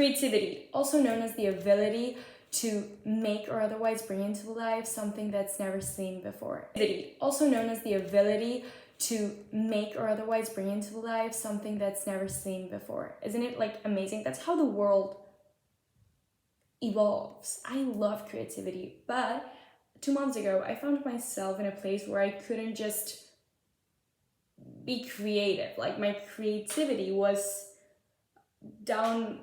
Creativity, also known as the ability to make or otherwise bring into life something that's never seen before. Creativity, also known as the ability to make or otherwise bring into life something that's never seen before. Isn't it like amazing? That's how the world evolves. I love creativity, but 2 months ago, I found myself in a place where I couldn't just be creative. Like my creativity was down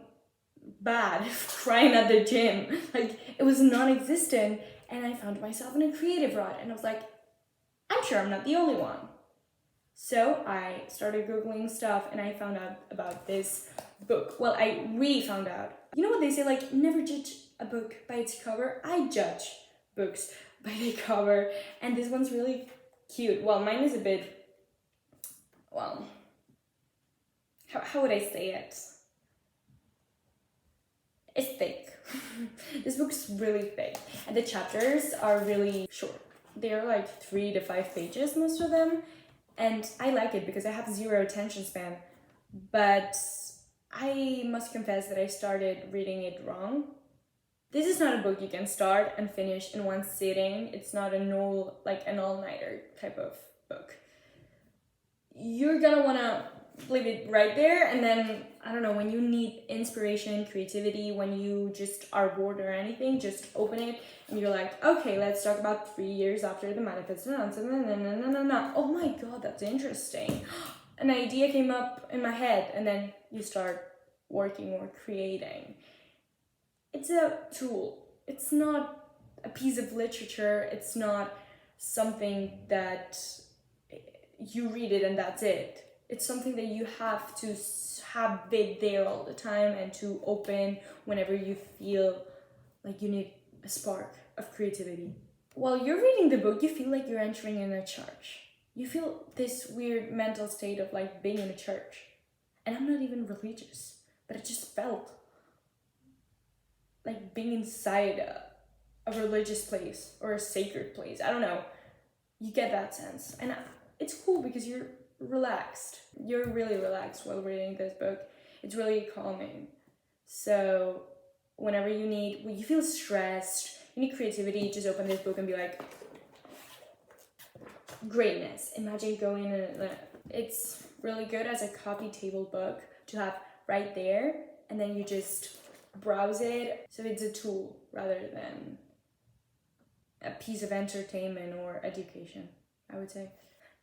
bad, crying at the gym. Like it was non-existent, and I found myself in a creative rut, and I was like, I'm sure I'm not the only one. So I started Googling stuff, and I found out about this book. Well, I really found out. You know what they say, like, never judge a book by its cover? I judge books by the cover, and this one's really cute. Well, mine is a bit, well, how would I say it? It's thick. This book's really thick, and the chapters are really short. They're like 3 to 5 pages, most of them, and I like it because I have 0 attention span. But I must confess that I started reading it wrong. This is not a book you can start and finish in one sitting. It's not an all-nighter type of book. You're gonna wanna leave it right there, and then, I don't know, when you need inspiration, creativity, when you just are bored or anything, just open it and you're like, okay, let's talk about 3 years after the manifest. Oh my god, that's interesting. An idea came up in my head, and then you start working or creating. It's a tool. It's not a piece of literature. It's not something that you read it and that's it. It's something that you have to have it there all the time and to open whenever you feel like you need a spark of creativity. While you're reading the book, you feel like you're entering in a church. You feel this weird mental state of like being in a church. And I'm not even religious, but it just felt like being inside a religious place or a sacred place. I don't know. You get that sense. And it's cool because you're relaxed. You're really relaxed while reading this book. It's really calming. So whenever you feel stressed, you need creativity, just open this book and be like, greatness. Imagine going in it's really good as a coffee table book to have right there, and then you just browse it. So it's a tool rather than a piece of entertainment or education, I would say.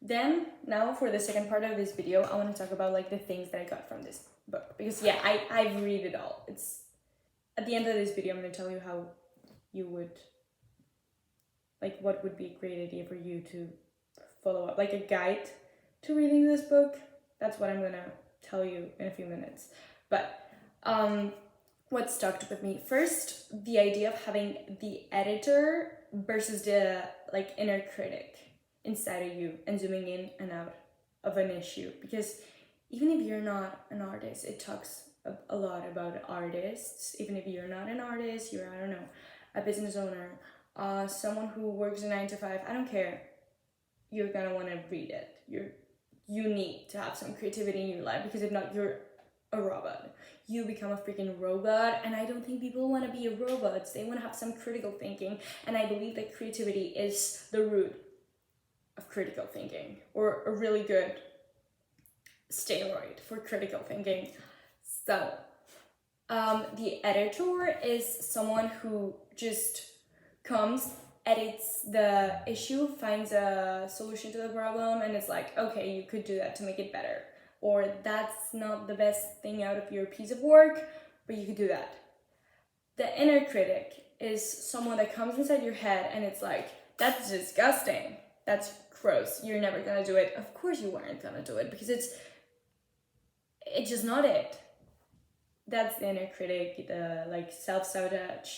Then, now for the second part of this video, I want to talk about like the things that I got from this book. Because yeah, I've read it all. It's at the end of this video, I'm going to tell you how you would, like what would be a great idea for you to follow up, like a guide to reading this book. That's what I'm going to tell you in a few minutes. But what stuck with me? First, the idea of having the editor versus the like inner critic inside of you and zooming in and out of an issue. Because even if you're not an artist, it talks a lot about artists. Even if you're not an artist, you're, I don't know, a business owner, someone who works a 9 to 5, I don't care. You're gonna want to read it. You need to have some creativity in your life, because if not, you're a robot. You become a freaking robot, and I don't think people want to be robots. They want to have some critical thinking, and I believe that creativity is the root of critical thinking, or a really good steroid for critical thinking. So the editor is someone who just comes, edits the issue, finds a solution to the problem, and it's like, okay, you could do that to make it better, or that's not the best thing out of your piece of work, but you could do that. The inner critic is someone that comes inside your head and it's like, that's disgusting, that's gross, you're never gonna do it. Of course you weren't gonna do it, because it's just not it. That's the inner critic, the like self-sabotage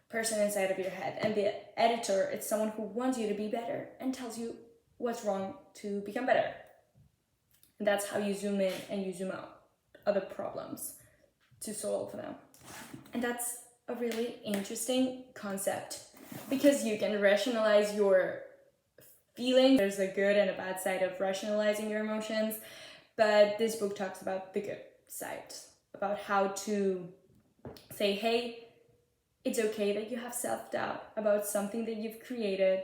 person inside of your head. And the editor, it's someone who wants you to be better and tells you what's wrong to become better. And that's how you zoom in and you zoom out other problems to solve them. And that's a really interesting concept, because you can rationalize your feelings. There's a good and a bad side of rationalizing your emotions, but this book talks about the good side about how to say, hey, it's okay that you have self-doubt about something that you've created,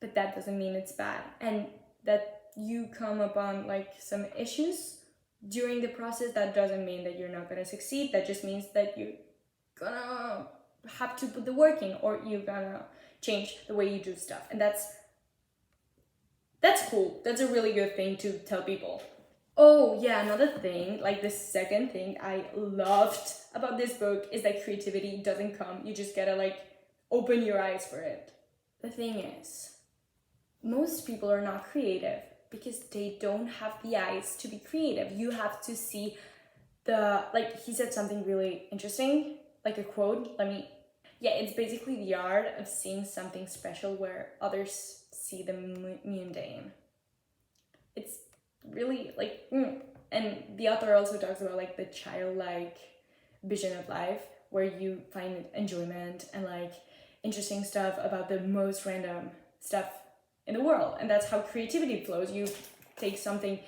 but that doesn't mean it's bad. And that you come upon like some issues during the process, that doesn't mean that you're not gonna succeed. That just means that you're gonna have to put the work in, or you're gonna change the way you do stuff. And that's cool. That's a really good thing to tell people. Oh yeah, another thing, like the second thing I loved about this book is that creativity doesn't come. You just gotta like open your eyes for it. The thing is, most people are not creative because they don't have the eyes to be creative. You have to see like he said something really interesting, like a quote. It's basically the art of seeing something special where others see the mundane. It's really like, and the author also talks about like the childlike vision of life where you find enjoyment and like interesting stuff about the most random stuff in the world. And that's how creativity flows. You take something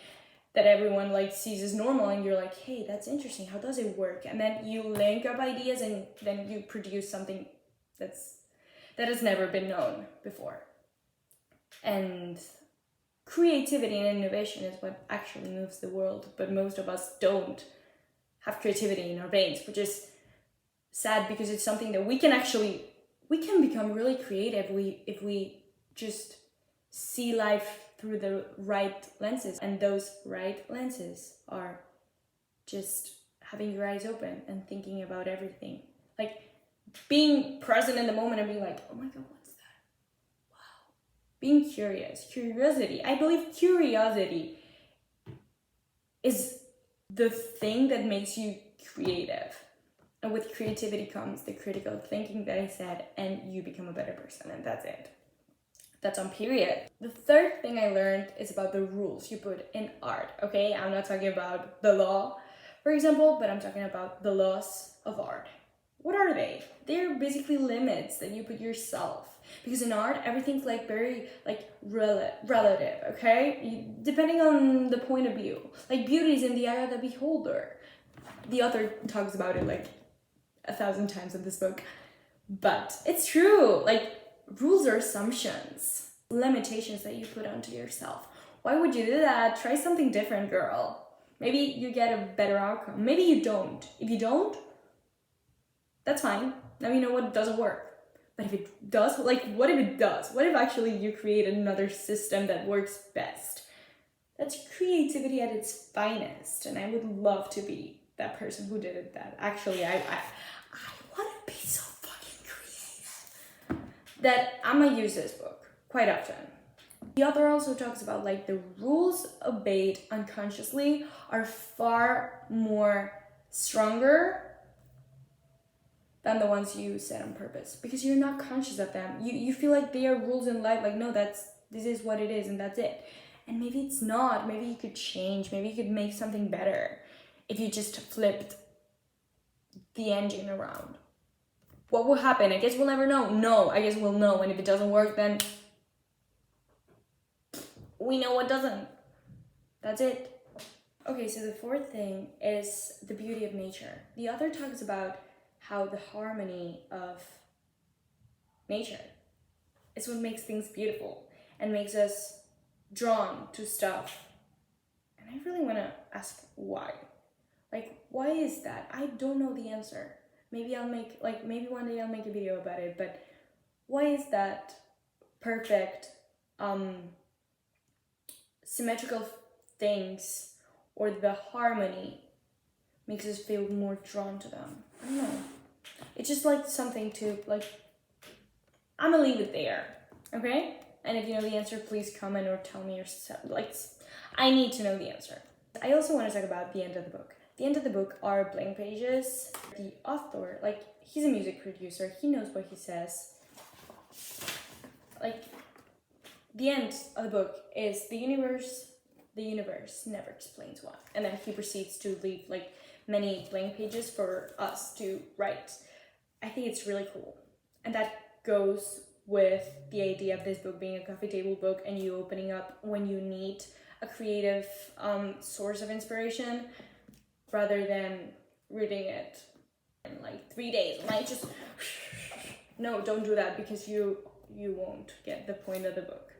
that everyone like sees as normal and you're like, hey, that's interesting, how does it work? And then you link up ideas and then you produce something that has never been known before. And creativity and innovation is what actually moves the world, but most of us don't have creativity in our veins, which is sad because it's something that we can become really creative if we just see life through the right lenses. And those right lenses are just having your eyes open and thinking about everything, like being present in the moment and being like, oh my god, what's that? Wow. Being curiosity. I believe curiosity is the thing that makes you creative. And with creativity comes the critical thinking that I said, and you become a better person, and that's it. That's on period. The third thing I learned is about the rules you put in art, okay? I'm not talking about the law, for example, but I'm talking about the laws of art. What are they? They're basically limits that you put yourself. Because in art, everything's like very like relative, okay? Depending on the point of view. Like beauty is in the eye of the beholder. The author talks about it like 1,000 times in this book. But it's true. Like rules are assumptions, limitations that you put onto yourself. Why would you do that? Try something different, girl. Maybe you get a better outcome. Maybe you don't. If you don't, that's fine. Now you know what doesn't work. But if it does, like what if it does? What if actually you create another system that works best? That's creativity at its finest. And I would love to be that person who did that. Actually, I want to be so fucking creative that I'm gonna use this book quite often. The author also talks about like the rules obeyed unconsciously are far more stronger than the ones you set on purpose, because you're not conscious of them. You feel like they are rules in life, like no, this is what it is and that's it. And maybe it's not. Maybe you could change. Maybe you could make something better if you just flipped the engine around. What will happen? I guess we'll never know. No, I guess we'll know. And if it doesn't work, then we know what doesn't. That's it. Okay, so the fourth thing is the beauty of nature. The author talks about how the harmony of nature is what makes things beautiful and makes us drawn to stuff. And I really want to ask why. Like, why is that? I don't know the answer. Maybe one day I'll make a video about it, but why is that perfect, symmetrical things or the harmony makes us feel more drawn to them? I don't know. It's just like something to like, I'm gonna leave it there, okay? And if you know the answer, please comment or tell me yourself. Like, I need to know the answer. I also want to talk about the end of the book. The end of the book are blank pages. The author, like, he's a music producer. He knows what he says. Like, the end of the book is the universe never explains why. And then he proceeds to leave, like, many blank pages for us to write. I think it's really cool. And that goes with the idea of this book being a coffee table book and you opening up when you need a creative source of inspiration rather than reading it in like 3 days. And I just, no, don't do that, because you won't get the point of the book.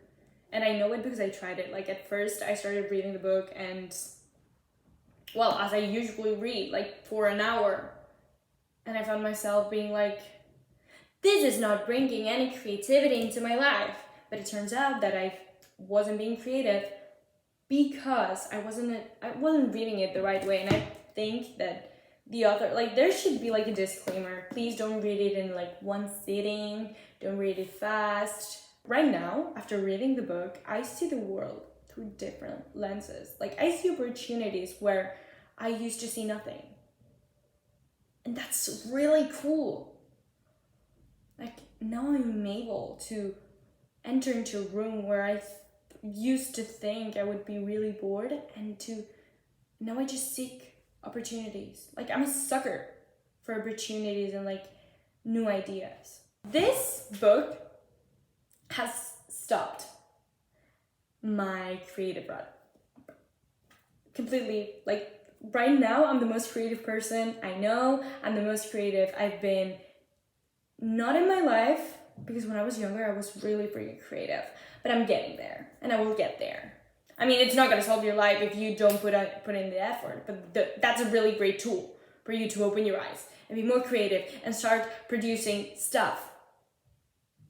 And I know it because I tried it. Like at first I started reading the book, and well, as I usually read, like for an hour, and I found myself being like, this is not bringing any creativity into my life. But it turns out that I wasn't being creative because I wasn't reading it the right way. And I think that the author, like, there should be like a disclaimer. Please don't read it in like one sitting. Don't read it fast. Right now, after reading the book, I see the world through different lenses. Like, I see opportunities where I used to see nothing. And that's really cool. Like, now I'm able to enter into a room where I used to think I would be really bored, and now I just seek opportunities. Like, I'm a sucker for opportunities and like new ideas. This book has stopped my creative run completely. Like, right now I'm the most creative person I know. I'm the most creative I've been, not in my life, because when I was younger I was really freaking creative, but I'm getting there, and I will get there. I mean, it's not going to solve your life if you don't put in the effort, but that's a really great tool for you to open your eyes and be more creative and start producing stuff,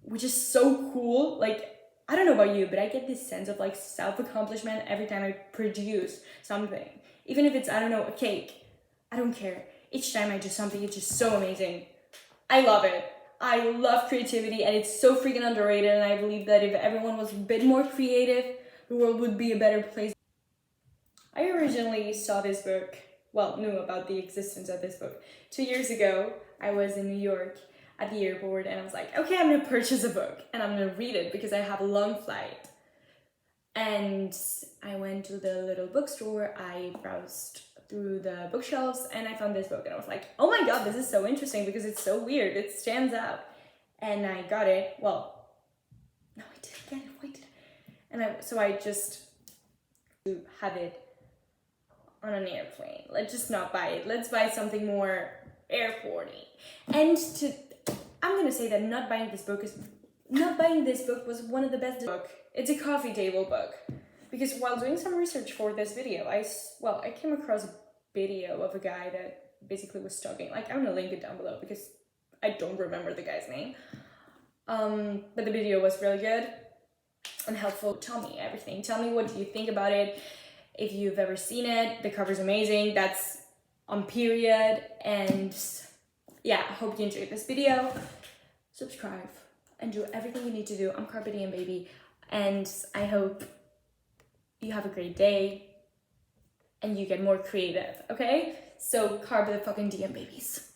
which is so cool. Like, I don't know about you, but I get this sense of like self-accomplishment every time I produce something. Even if it's, I don't know, a cake. I don't care. Each time I do something, it's just so amazing. I love it. I love creativity, and it's so freaking underrated, and I believe that if everyone was a bit more creative, the world would be a better place. I originally saw this book, well, knew about the existence of this book 2 years ago. I was in New York at the airport, and I was like, okay, I'm gonna purchase a book and I'm gonna read it because I have a long flight. And I went to the little bookstore, I browsed through the bookshelves, and I found this book, and I was like, oh my god, this is so interesting because it's so weird, it stands out. And I got it. Well, no, I didn't get it. Why did I just have it on an airplane. Let's just not buy it. Let's buy something more airporty. And I'm gonna say that not buying this book was one of the best book. It's a coffee table book. Because while doing some research for this video, I came across a video of a guy that basically was talking. Like, I'm gonna link it down below because I don't remember the guy's name. But the video was really good and helpful. Tell me everything. Tell me what you think about it. If you've ever seen it, the cover's amazing. That's on period. And yeah, I hope you enjoyed this video. Subscribe and do everything you need to do. I'm Carpe Diem, baby. And I hope you have a great day and you get more creative, okay? So carpe the fucking diem, babies.